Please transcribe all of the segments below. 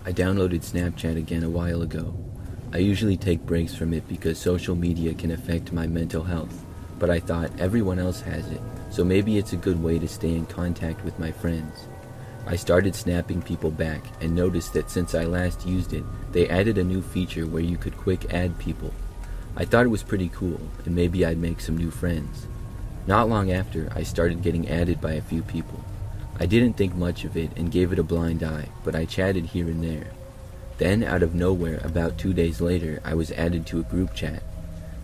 I downloaded Snapchat again a while ago. I usually take breaks from it because social media can affect my mental health, but I thought everyone else has it, so maybe it's a good way to stay in contact with my friends. I started snapping people back and noticed that since I last used it, they added a new feature where you could quick add people. I thought it was pretty cool, and maybe I'd make some new friends. Not long after, I started getting added by a few people. I didn't think much of it and gave it a blind eye, but I chatted here and there. Then, out of nowhere, about 2 days later, I was added to a group chat.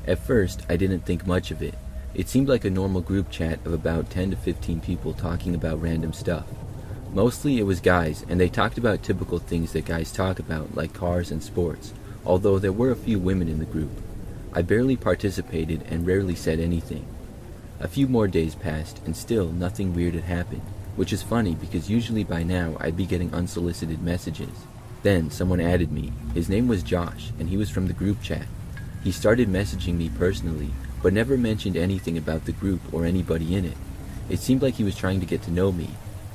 At first, I didn't think much of it. It seemed like a normal group chat of about 10 to 15 people talking about random stuff. Mostly it was guys, and they talked about typical things that guys talk about, like cars and sports, although there were a few women in the group. I barely participated and rarely said anything. A few more days passed, and still nothing weird had happened, which is funny because usually by now I'd be getting unsolicited messages. Then someone added me. His name was Josh, and he was from the group chat. He started messaging me personally, but never mentioned anything about the group or anybody in it. It seemed like he was trying to get to know me.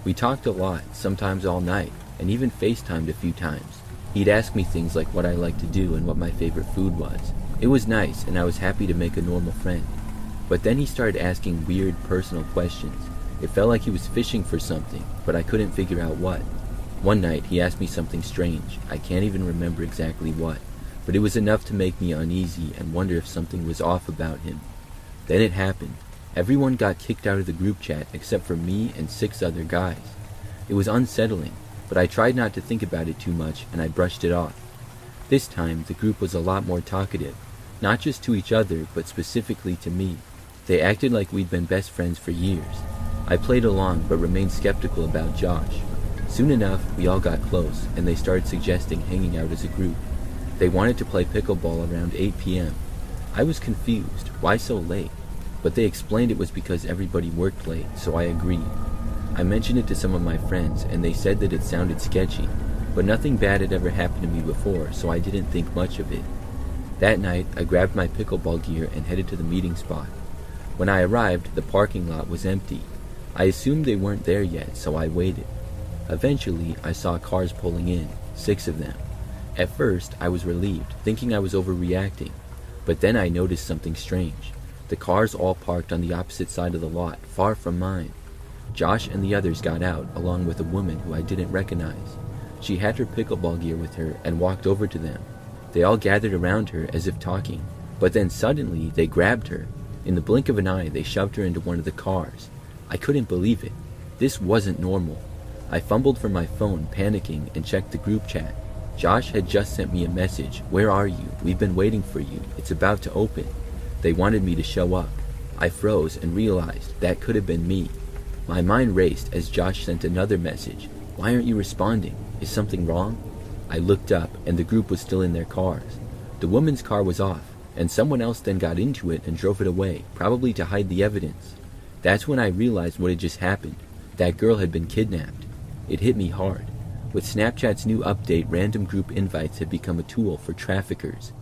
We talked a lot, sometimes all night, and even FaceTimed a few times. He'd ask me things like what I liked to do and what my favorite food was. It was nice, and I was happy to make a normal friend. But then he started asking weird, personal questions. It felt like he was fishing for something, but I couldn't figure out what. One night, he asked me something strange. I can't even remember exactly what, but it was enough to make me uneasy and wonder if something was off about him. Then it happened. Everyone got kicked out of the group chat except for me and 6 other guys. It was unsettling, but I tried not to think about it too much and I brushed it off. This time, the group was a lot more talkative, not just to each other, but specifically to me. They acted like we'd been best friends for years. I played along, but remained skeptical about Josh. Soon enough, we all got close, and they started suggesting hanging out as a group. They wanted to play pickleball around 8 p.m. I was confused. Why so late? But they explained it was because everybody worked late, so I agreed. I mentioned it to some of my friends, and they said that it sounded sketchy, but nothing bad had ever happened to me before, so I didn't think much of it. That night, I grabbed my pickleball gear and headed to the meeting spot. When I arrived, the parking lot was empty. I assumed they weren't there yet, so I waited. Eventually, I saw cars pulling in, 6 of them. At first, I was relieved, thinking I was overreacting. But then I noticed something strange. The cars all parked on the opposite side of the lot, far from mine. Josh and the others got out, along with a woman who I didn't recognize. She had her pickleball gear with her and walked over to them. They all gathered around her as if talking, but then suddenly they grabbed her. In the blink of an eye, they shoved her into one of the cars. I couldn't believe it. This wasn't normal. I fumbled for my phone, panicking, and checked the group chat. Josh had just sent me a message. "Where are you? We've been waiting for you. It's about to open." They wanted me to show up. I froze and realized that could have been me. My mind raced as Josh sent another message. "Why aren't you responding? Is something wrong?" I looked up, and the group was still in their cars. The woman's car was off, and someone else then got into it and drove it away, probably to hide the evidence. That's when I realized what had just happened. That girl had been kidnapped. It hit me hard. With Snapchat's new update, random group invites had become a tool for traffickers.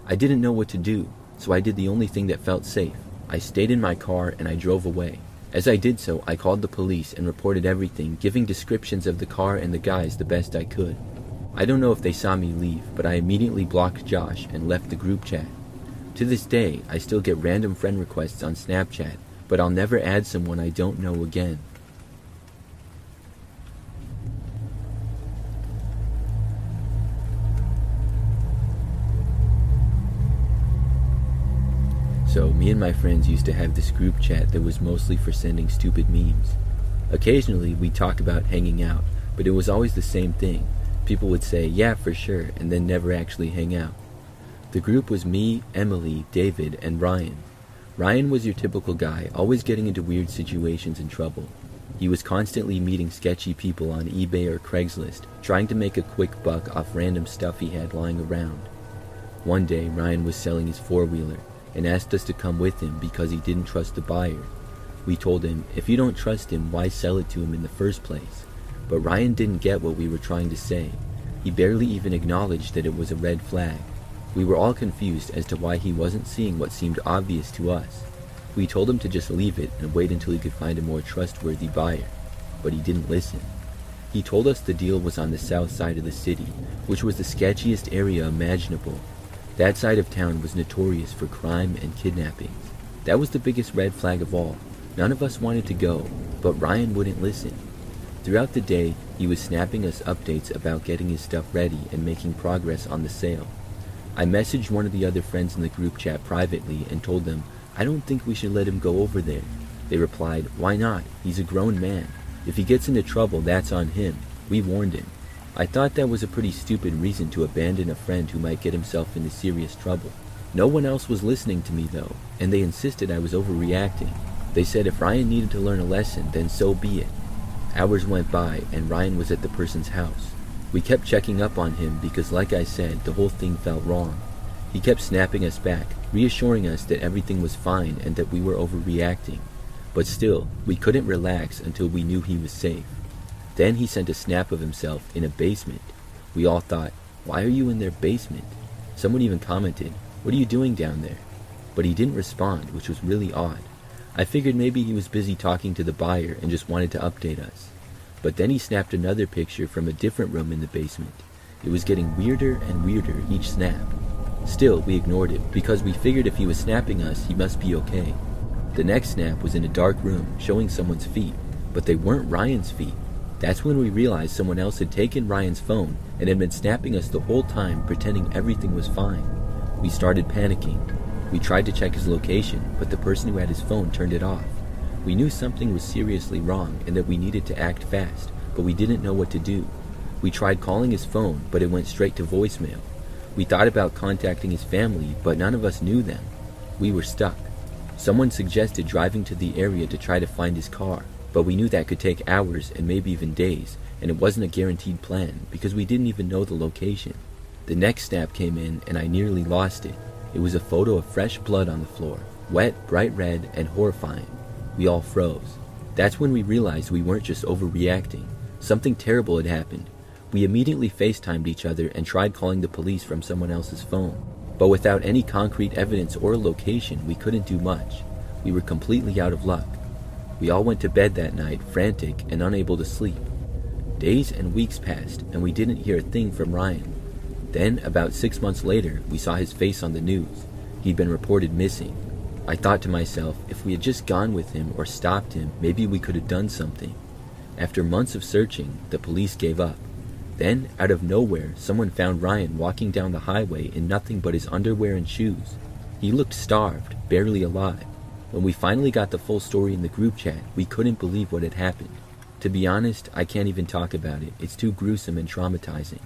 I didn't know what to do, so I did the only thing that felt safe. I stayed in my car and I drove away. As I did so, I called the police and reported everything, giving descriptions of the car and the guys the best I could. I don't know if they saw me leave, but I immediately blocked Josh and left the group chat. To this day, I still get random friend requests on Snapchat, but I'll never add someone I don't know again. So, me and my friends used to have this group chat that was mostly for sending stupid memes. Occasionally, we'd talk about hanging out, but it was always the same thing. People would say, "Yeah, for sure," and then never actually hang out. The group was me, Emily, David, and Ryan. Ryan was your typical guy, always getting into weird situations and trouble. He was constantly meeting sketchy people on eBay or Craigslist, trying to make a quick buck off random stuff he had lying around. One day, Ryan was selling his four-wheeler, and asked us to come with him because he didn't trust the buyer. We told him, if you don't trust him, why sell it to him in the first place? But Ryan didn't get what we were trying to say. He barely even acknowledged that it was a red flag. We were all confused as to why he wasn't seeing what seemed obvious to us. We told him to just leave it and wait until he could find a more trustworthy buyer, but he didn't listen. He told us the deal was on the south side of the city, which was the sketchiest area imaginable. That side of town was notorious for crime and kidnappings. That was the biggest red flag of all. None of us wanted to go, but Ryan wouldn't listen. Throughout the day, he was snapping us updates about getting his stuff ready and making progress on the sale. I messaged one of the other friends in the group chat privately and told them, I don't think we should let him go over there. They replied, why not? He's a grown man. If he gets into trouble, that's on him. We warned him. I thought that was a pretty stupid reason to abandon a friend who might get himself into serious trouble. No one else was listening to me though, and they insisted I was overreacting. They said if Ryan needed to learn a lesson, then so be it. Hours went by, and Ryan was at the person's house. We kept checking up on him because, like I said, the whole thing felt wrong. He kept snapping us back, reassuring us that everything was fine and that we were overreacting. But still, we couldn't relax until we knew he was safe. Then he sent a snap of himself in a basement. We all thought, why are you in their basement? Someone even commented, what are you doing down there? But he didn't respond, which was really odd. I figured maybe he was busy talking to the buyer and just wanted to update us. But then he snapped another picture from a different room in the basement. It was getting weirder and weirder each snap. Still, we ignored it because we figured if he was snapping us, he must be okay. The next snap was in a dark room showing someone's feet, but they weren't Ryan's feet. That's when we realized someone else had taken Ryan's phone and had been snapping us the whole time, pretending everything was fine. We started panicking. We tried to check his location, but the person who had his phone turned it off. We knew something was seriously wrong and that we needed to act fast, but we didn't know what to do. We tried calling his phone, but it went straight to voicemail. We thought about contacting his family, but none of us knew them. We were stuck. Someone suggested driving to the area to try to find his car, but we knew that could take hours and maybe even days, and it wasn't a guaranteed plan because we didn't even know the location. The next snap came in and I nearly lost it. It was a photo of fresh blood on the floor, wet, bright red, and horrifying. We all froze. That's when we realized we weren't just overreacting. Something terrible had happened. We immediately FaceTimed each other and tried calling the police from someone else's phone. But without any concrete evidence or location, we couldn't do much. We were completely out of luck. We all went to bed that night, frantic and unable to sleep. Days and weeks passed, and we didn't hear a thing from Ryan. Then, about 6 months later, we saw his face on the news. He'd been reported missing. I thought to myself, if we had just gone with him or stopped him, maybe we could have done something. After months of searching, the police gave up. Then, out of nowhere, someone found Ryan walking down the highway in nothing but his underwear and shoes. He looked starved, barely alive. When we finally got the full story in the group chat, we couldn't believe what had happened. To be honest, I can't even talk about it. It's too gruesome and traumatizing.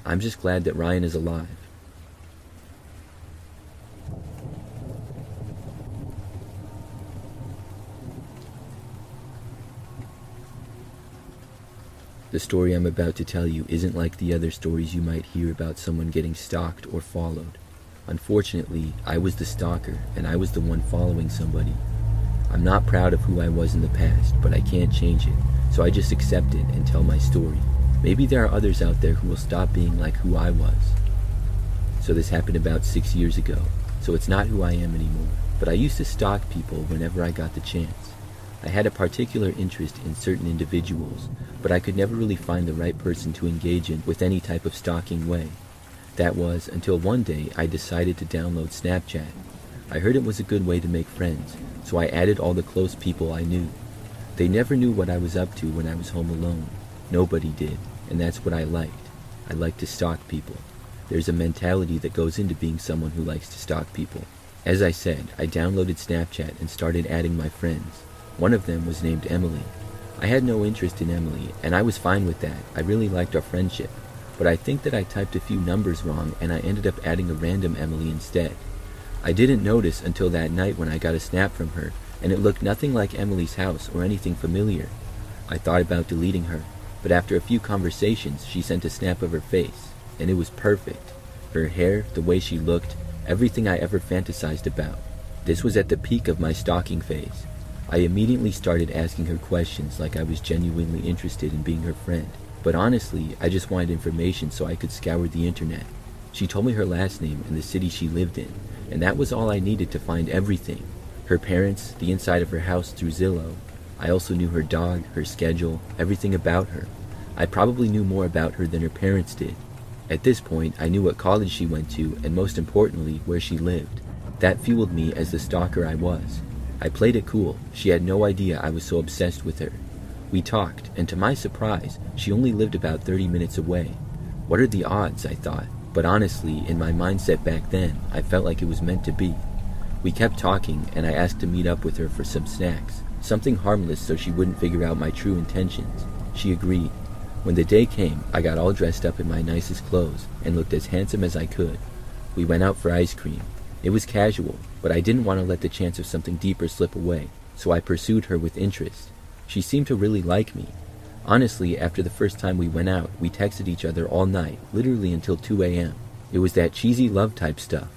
I'm just glad that Ryan is alive. The story I'm about to tell you isn't like the other stories you might hear about someone getting stalked or followed. Unfortunately, I was the stalker, and I was the one following somebody. I'm not proud of who I was in the past, but I can't change it, so I just accept it and tell my story. Maybe there are others out there who will stop being like who I was. So this happened about 6 years ago, so it's not who I am anymore, but I used to stalk people whenever I got the chance. I had a particular interest in certain individuals, but I could never really find the right person to engage in with any type of stalking way. That was until one day I decided to download Snapchat. I heard it was a good way to make friends, so I added all the close people I knew. They never knew what I was up to when I was home alone. Nobody did, and that's what I liked. I like to stalk people. There's a mentality that goes into being someone who likes to stalk people. As I said, I downloaded Snapchat and started adding my friends. One of them was named Emily. I had no interest in Emily, and I was fine with that. I really liked our friendship. But I think that I typed a few numbers wrong and I ended up adding a random Emily instead. I didn't notice until that night when I got a snap from her, and it looked nothing like Emily's house or anything familiar. I thought about deleting her, but after a few conversations, she sent a snap of her face, and it was perfect. Her hair, the way she looked, everything I ever fantasized about. This was at the peak of my stalking phase. I immediately started asking her questions like I was genuinely interested in being her friend. But honestly, I just wanted information so I could scour the internet. She told me her last name and the city she lived in, and that was all I needed to find everything. Her parents, the inside of her house through Zillow. I also knew her dog, her schedule, everything about her. I probably knew more about her than her parents did. At this point, I knew what college she went to and most importantly, where she lived. That fueled me as the stalker I was. I played it cool. She had no idea I was so obsessed with her. We talked, and to my surprise, she only lived about 30 minutes away. What are the odds, I thought, but honestly, in my mindset back then, I felt like it was meant to be. We kept talking, and I asked to meet up with her for some snacks, something harmless so she wouldn't figure out my true intentions. She agreed. When the day came, I got all dressed up in my nicest clothes and looked as handsome as I could. We went out for ice cream. It was casual, but I didn't want to let the chance of something deeper slip away, so I pursued her with interest. She seemed to really like me. Honestly, after the first time we went out, we texted each other all night, literally until 2 a.m. It was that cheesy love type stuff.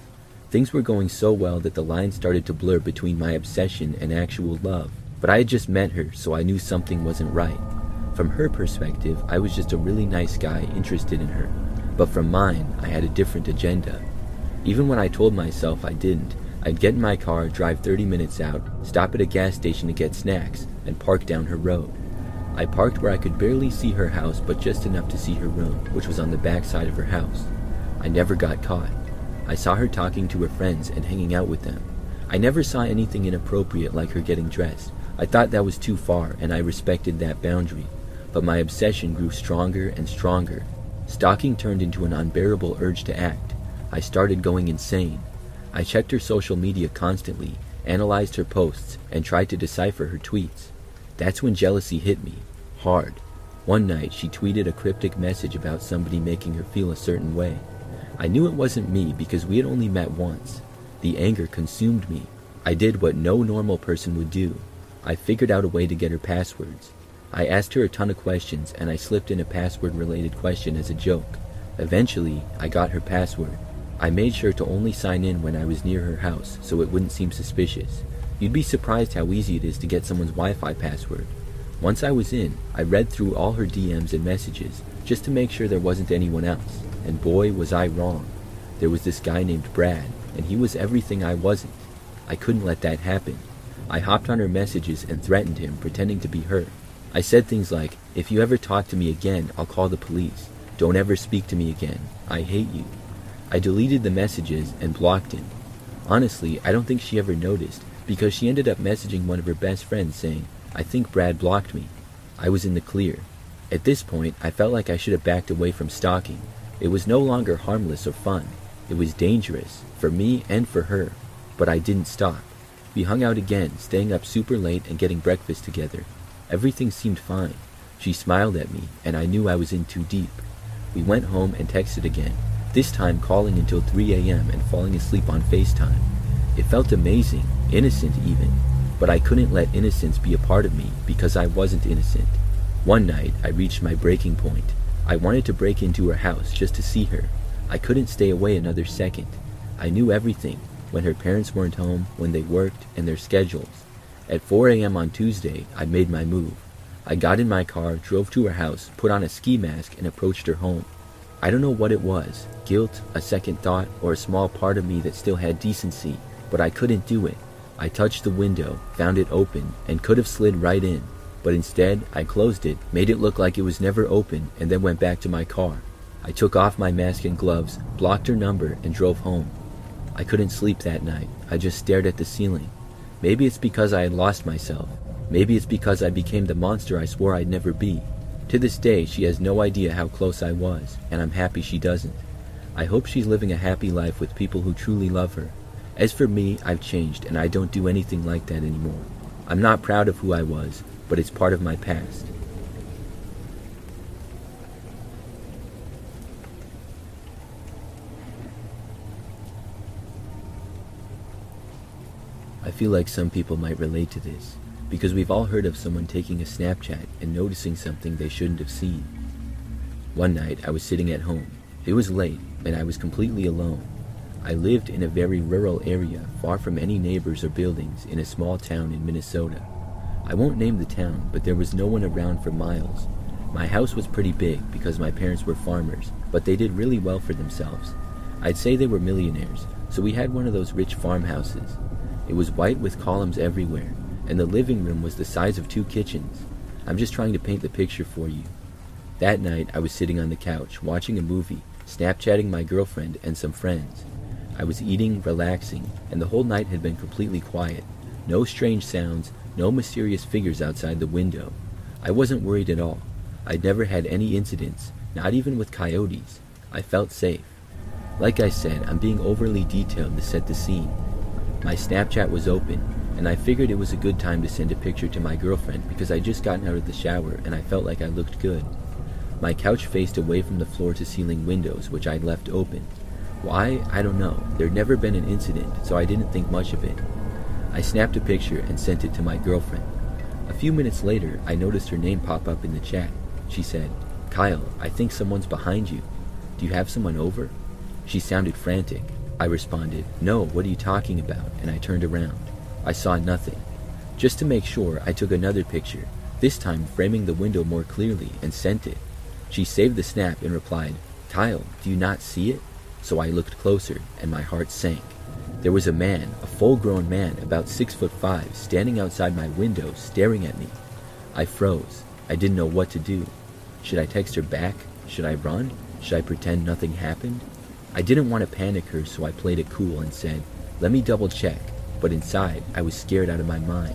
Things were going so well that the lines started to blur between my obsession and actual love. But I had just met her, so I knew something wasn't right. From her perspective, I was just a really nice guy interested in her. But from mine, I had a different agenda. Even when I told myself I didn't, I'd get in my car, drive 30 minutes out, stop at a gas station to get snacks, and park down her road. I parked where I could barely see her house, but just enough to see her room, which was on the back side of her house. I never got caught. I saw her talking to her friends and hanging out with them. I never saw anything inappropriate like her getting dressed. I thought that was too far, and I respected that boundary. But my obsession grew stronger and stronger. Stalking turned into an unbearable urge to act. I started going insane. I checked her social media constantly, analyzed her posts, and tried to decipher her tweets. That's when jealousy hit me, hard. One night, she tweeted a cryptic message about somebody making her feel a certain way. I knew it wasn't me because we had only met once. The anger consumed me. I did what no normal person would do. I figured out a way to get her passwords. I asked her a ton of questions, and I slipped in a password-related question as a joke. Eventually, I got her password. I made sure to only sign in when I was near her house, so it wouldn't seem suspicious. You'd be surprised how easy it is to get someone's Wi-Fi password. Once I was in, I read through all her DMs and messages, just to make sure there wasn't anyone else. And boy, was I wrong. There was this guy named Brad, and he was everything I wasn't. I couldn't let that happen. I hopped on her messages and threatened him, pretending to be her. I said things like, "If you ever talk to me again, I'll call the police. Don't ever speak to me again. I hate you." I deleted the messages and blocked him. Honestly, I don't think she ever noticed, because she ended up messaging one of her best friends saying, "I think Brad blocked me." I was in the clear. At this point, I felt like I should have backed away from stalking. It was no longer harmless or fun. It was dangerous, for me and for her. But I didn't stop. We hung out again, staying up super late and getting breakfast together. Everything seemed fine. She smiled at me, and I knew I was in too deep. We went home and texted again, this time calling until 3 a.m. and falling asleep on FaceTime. It felt amazing, innocent even, but I couldn't let innocence be a part of me because I wasn't innocent. One night, I reached my breaking point. I wanted to break into her house just to see her. I couldn't stay away another second. I knew everything, when her parents weren't home, when they worked, and their schedules. At 4 a.m. on Tuesday, I made my move. I got in my car, drove to her house, put on a ski mask, and approached her home. I don't know what it was, guilt, a second thought, or a small part of me that still had decency, but I couldn't do it. I touched the window, found it open, and could have slid right in. But instead, I closed it, made it look like it was never open, and then went back to my car. I took off my mask and gloves, blocked her number, and drove home. I couldn't sleep that night. I just stared at the ceiling. Maybe it's because I had lost myself. Maybe it's because I became the monster I swore I'd never be. To this day, she has no idea how close I was, and I'm happy she doesn't. I hope she's living a happy life with people who truly love her. As for me, I've changed, and I don't do anything like that anymore. I'm not proud of who I was, but it's part of my past. I feel like some people might relate to this, because we've all heard of someone taking a Snapchat and noticing something they shouldn't have seen. One night, I was sitting at home. It was late, and I was completely alone. I lived in a very rural area, far from any neighbors or buildings, in a small town in Minnesota. I won't name the town, but there was no one around for miles. My house was pretty big because my parents were farmers, but they did really well for themselves. I'd say they were millionaires, so we had one of those rich farmhouses. It was white with columns everywhere, and the living room was the size of 2 kitchens. I'm just trying to paint the picture for you. That night, I was sitting on the couch, watching a movie, Snapchatting my girlfriend and some friends. I was eating, relaxing, and the whole night had been completely quiet. No strange sounds, no mysterious figures outside the window. I wasn't worried at all. I'd never had any incidents, not even with coyotes. I felt safe. Like I said, I'm being overly detailed to set the scene. My Snapchat was open, and I figured it was a good time to send a picture to my girlfriend because I'd just gotten out of the shower and I felt like I looked good. My couch faced away from the floor-to-ceiling windows, which I'd left open. Why? I don't know. There'd never been an incident, so I didn't think much of it. I snapped a picture and sent it to my girlfriend. A few minutes later, I noticed her name pop up in the chat. She said, "Kyle, I think someone's behind you. Do you have someone over?" She sounded frantic. I responded, "No, what are you talking about?" and I turned around. I saw nothing. Just to make sure, I took another picture, this time framing the window more clearly, and sent it. She saved the snap and replied, "Kyle, do you not see it?" So I looked closer, and my heart sank. There was a man, a full-grown man, about 6'5", standing outside my window, staring at me. I froze. I didn't know what to do. Should I text her back? Should I run? Should I pretend nothing happened? I didn't want to panic her, so I played it cool and said, "Let me double-check." But inside, I was scared out of my mind.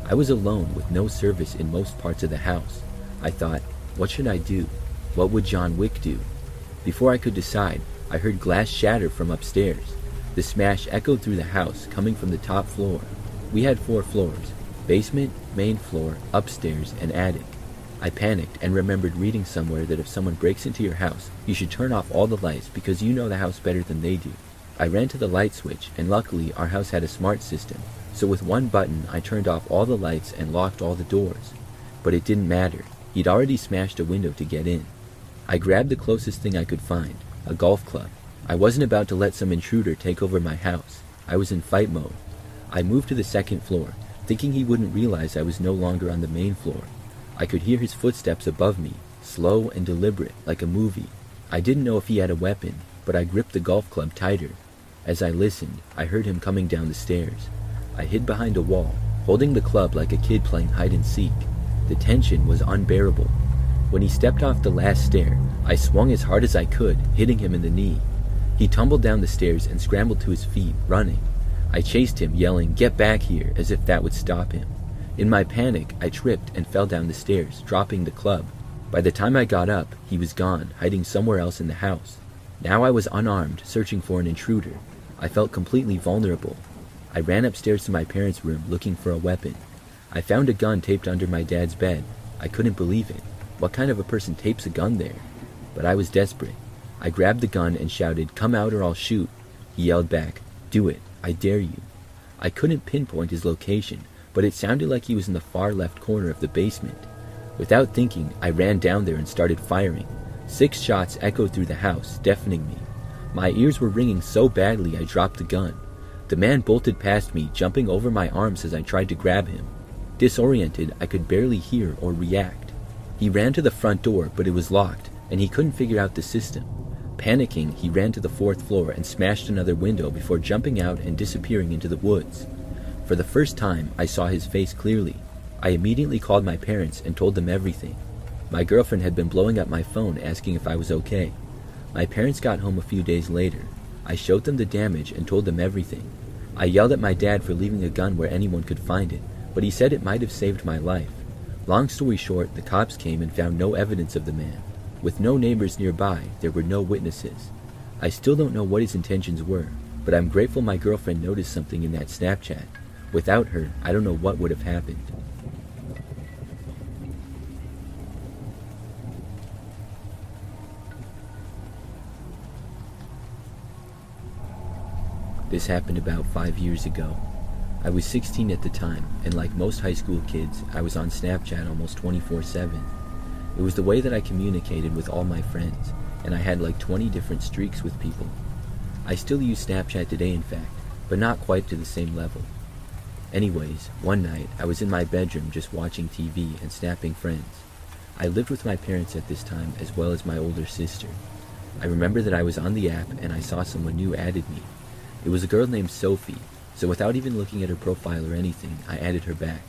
I was alone with no service in most parts of the house. I thought, what should I do? What would John Wick do? Before I could decide, I heard glass shatter from upstairs. The smash echoed through the house, coming from the top floor. We had 4 floors: basement, main floor, upstairs, and attic. I panicked and remembered reading somewhere that if someone breaks into your house, you should turn off all the lights because you know the house better than they do. I ran to the light switch, and luckily our house had a smart system, so with one button I turned off all the lights and locked all the doors. But it didn't matter. He'd already smashed a window to get in. I grabbed the closest thing I could find, a golf club. I wasn't about to let some intruder take over my house. I was in fight mode. I moved to the second floor, thinking he wouldn't realize I was no longer on the main floor. I could hear his footsteps above me, slow and deliberate, like a movie. I didn't know if he had a weapon, but I gripped the golf club tighter. As I listened, I heard him coming down the stairs. I hid behind a wall, holding the club like a kid playing hide-and-seek. The tension was unbearable. When he stepped off the last stair, I swung as hard as I could, hitting him in the knee. He tumbled down the stairs and scrambled to his feet, running. I chased him, yelling, "Get back here," as if that would stop him. In my panic, I tripped and fell down the stairs, dropping the club. By the time I got up, he was gone, hiding somewhere else in the house. Now I was unarmed, searching for an intruder. I felt completely vulnerable. I ran upstairs to my parents' room, looking for a weapon. I found a gun taped under my dad's bed. I couldn't believe it. What kind of a person tapes a gun there? But I was desperate. I grabbed the gun and shouted, "Come out or I'll shoot." He yelled back, "Do it, I dare you." I couldn't pinpoint his location, but it sounded like he was in the far left corner of the basement. Without thinking, I ran down there and started firing. 6 shots echoed through the house, deafening me. My ears were ringing so badly I dropped the gun. The man bolted past me, jumping over my arms as I tried to grab him. Disoriented, I could barely hear or react. He ran to the front door, but it was locked, and he couldn't figure out the system. Panicking, he ran to the 4th floor and smashed another window before jumping out and disappearing into the woods. For the first time, I saw his face clearly. I immediately called my parents and told them everything. My girlfriend had been blowing up my phone asking if I was okay. My parents got home a few days later. I showed them the damage and told them everything. I yelled at my dad for leaving a gun where anyone could find it, but he said it might have saved my life. Long story short, the cops came and found no evidence of the man. With no neighbors nearby, there were no witnesses. I still don't know what his intentions were, but I'm grateful my girlfriend noticed something in that Snapchat. Without her, I don't know what would have happened. This happened about 5 years ago. I was 16 at the time, and like most high school kids, I was on Snapchat almost 24/7. It was the way that I communicated with all my friends, and I had like 20 different streaks with people. I still use Snapchat today, in fact, but not quite to the same level. Anyways, one night, I was in my bedroom just watching TV and snapping friends. I lived with my parents at this time, as well as my older sister. I remember that I was on the app and I saw someone new added me. It was a girl named Sophie, so without even looking at her profile or anything, I added her back.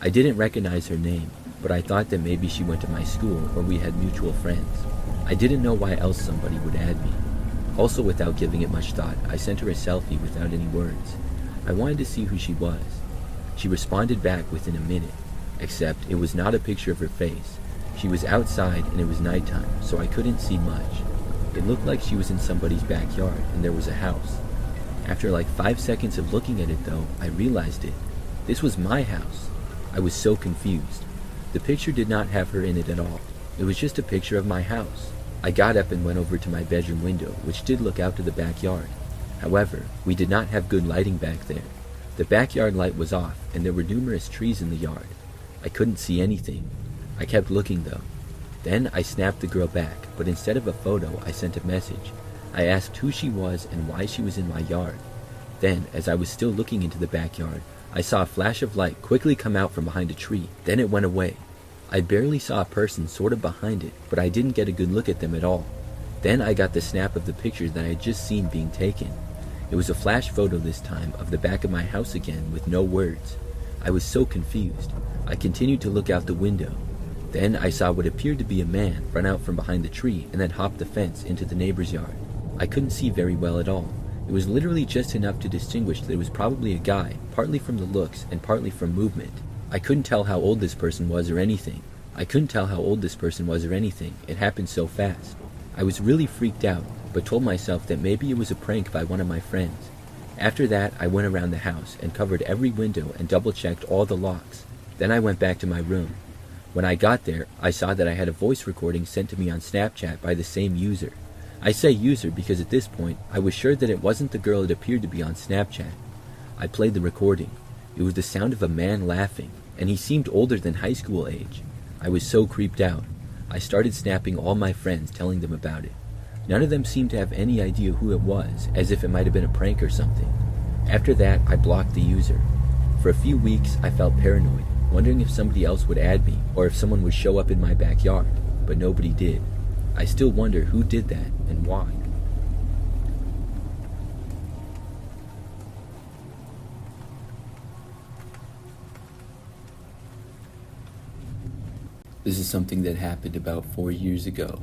I didn't recognize her name, but I thought that maybe she went to my school or we had mutual friends. I didn't know why else somebody would add me. Also, without giving it much thought, I sent her a selfie without any words. I wanted to see who she was. She responded back within a minute, except it was not a picture of her face. She was outside and it was nighttime, so I couldn't see much. It looked like she was in somebody's backyard and there was a house. After like 5 seconds of looking at it though, I realized it. This was my house. I was so confused. The picture did not have her in it at all. It was just a picture of my house. I got up and went over to my bedroom window, which did look out to the backyard. However, we did not have good lighting back there. The backyard light was off, and there were numerous trees in the yard. I couldn't see anything. I kept looking though. Then I snapped the girl back, but instead of a photo, I sent a message. I asked who she was and why she was in my yard. Then, as I was still looking into the backyard, I saw a flash of light quickly come out from behind a tree. Then it went away. I barely saw a person sort of behind it, but I didn't get a good look at them at all. Then I got the snap of the picture that I had just seen being taken. It was a flash photo this time of the back of my house again with no words. I was so confused. I continued to look out the window. Then I saw what appeared to be a man run out from behind the tree and then hop the fence into the neighbor's yard. I couldn't see very well at all. It was literally just enough to distinguish that it was probably a guy, partly from the looks and partly from movement. I couldn't tell how old this person was or anything. It happened so fast. I was really freaked out, but told myself that maybe it was a prank by one of my friends. After that, I went around the house and covered every window and double-checked all the locks. Then I went back to my room. When I got there, I saw that I had a voice recording sent to me on Snapchat by the same user. I say user because at this point, I was sure that it wasn't the girl it appeared to be on Snapchat. I played the recording. It was the sound of a man laughing, and he seemed older than high school age. I was so creeped out. I started snapping all my friends, telling them about it. None of them seemed to have any idea who it was, as if it might have been a prank or something. After that, I blocked the user. For a few weeks, I felt paranoid, wondering if somebody else would add me, or if someone would show up in my backyard, but nobody did. I still wonder who did that, and why. This is something that happened about 4 years ago.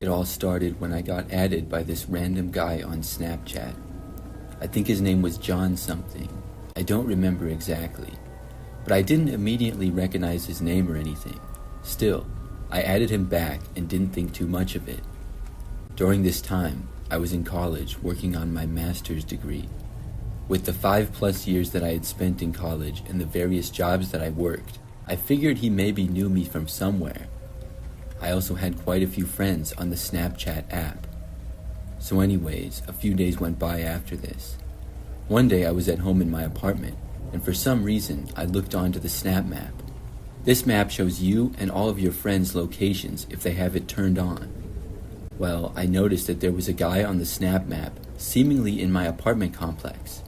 It all started when I got added by this random guy on Snapchat. I think his name was John something. I don't remember exactly. But I didn't immediately recognize his name or anything. Still, I added him back and didn't think too much of it. During this time, I was in college working on my master's degree. With the 5+ years that I had spent in college and the various jobs that I worked, I figured he maybe knew me from somewhere. I also had quite a few friends on the Snapchat app. So anyways, a few days went by after this. One day I was at home in my apartment, and for some reason I looked onto the Snap map. This map shows you and all of your friends' locations if they have it turned on. Well, I noticed that there was a guy on the Snap map, seemingly in my apartment complex.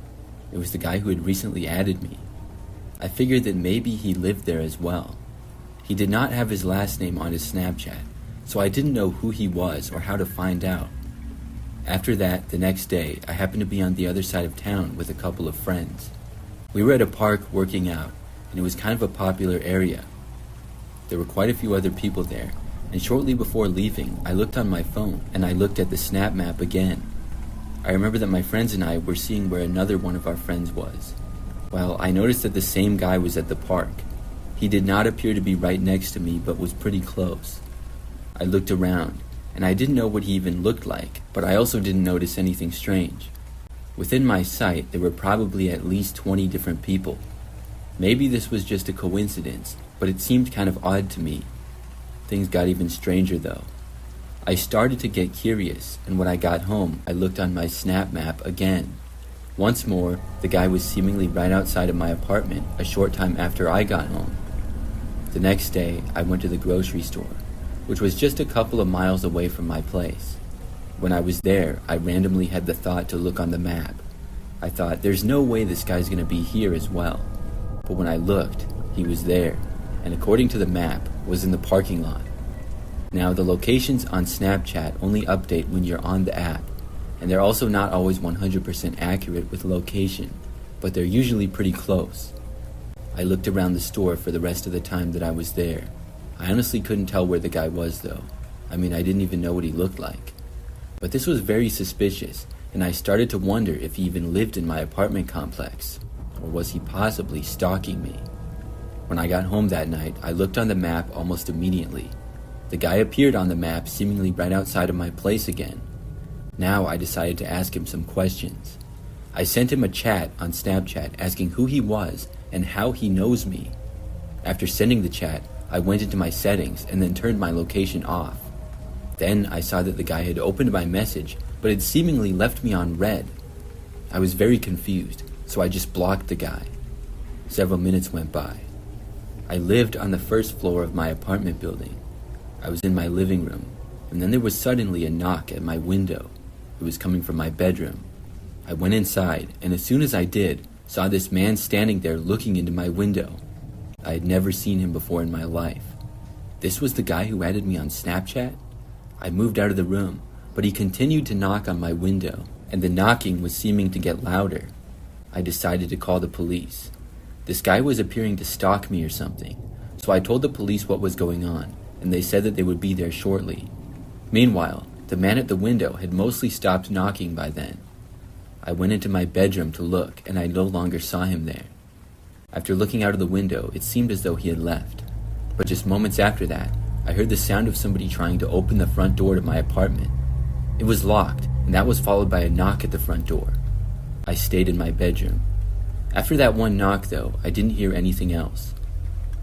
It was the guy who had recently added me. I figured that maybe he lived there as well. He did not have his last name on his Snapchat, so I didn't know who he was or how to find out. After that, the next day, I happened to be on the other side of town with a couple of friends. We were at a park working out, and it was kind of a popular area. There were quite a few other people there, and shortly before leaving, I looked on my phone and I looked at the Snap map again. I remember that my friends and I were seeing where another one of our friends was. Well, I noticed that the same guy was at the park. He did not appear to be right next to me, but was pretty close. I looked around, and I didn't know what he even looked like, but I also didn't notice anything strange. Within my sight, there were probably at least 20 different people. Maybe this was just a coincidence, but it seemed kind of odd to me. Things got even stranger though. I started to get curious, and when I got home, I looked on my Snap map again. Once more, the guy was seemingly right outside of my apartment a short time after I got home. The next day, I went to the grocery store, which was just a couple of miles away from my place. When I was there, I randomly had the thought to look on the map. I thought, there's no way this guy's gonna be here as well. But when I looked, he was there, and according to the map, was in the parking lot. Now, the locations on Snapchat only update when you're on the app, and they're also not always 100% accurate with location, but they're usually pretty close. I looked around the store for the rest of the time that I was there. I honestly couldn't tell where the guy was though. I mean, I didn't even know what he looked like. But this was very suspicious, and I started to wonder if he even lived in my apartment complex, or was he possibly stalking me? When I got home that night, I looked on the map almost immediately. The guy appeared on the map seemingly right outside of my place again. Now I decided to ask him some questions. I sent him a chat on Snapchat asking who he was and how he knows me. After sending the chat, I went into my settings and then turned my location off. Then I saw that the guy had opened my message, but had seemingly left me on red. I was very confused, so I just blocked the guy. Several minutes went by. I lived on the first floor of my apartment building. I was in my living room, and then there was suddenly a knock at my window. It was coming from my bedroom. I went inside, and as soon as I did, saw this man standing there looking into my window. I had never seen him before in my life. This was the guy who added me on Snapchat? I moved out of the room, but he continued to knock on my window, and the knocking was seeming to get louder. I decided to call the police. This guy was appearing to stalk me or something, so I told the police what was going on, and they said that they would be there shortly. Meanwhile, the man at the window had mostly stopped knocking by then. I went into my bedroom to look, and I no longer saw him there. After looking out of the window, it seemed as though he had left. But just moments after that, I heard the sound of somebody trying to open the front door to my apartment. It was locked, and that was followed by a knock at the front door. I stayed in my bedroom. After that one knock, though, I didn't hear anything else.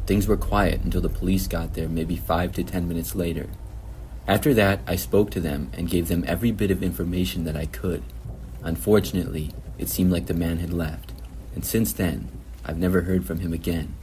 Things were quiet until the police got there maybe 5 to 10 minutes later. After that, I spoke to them and gave them every bit of information that I could. Unfortunately, it seemed like the man had left, and since then, I've never heard from him again.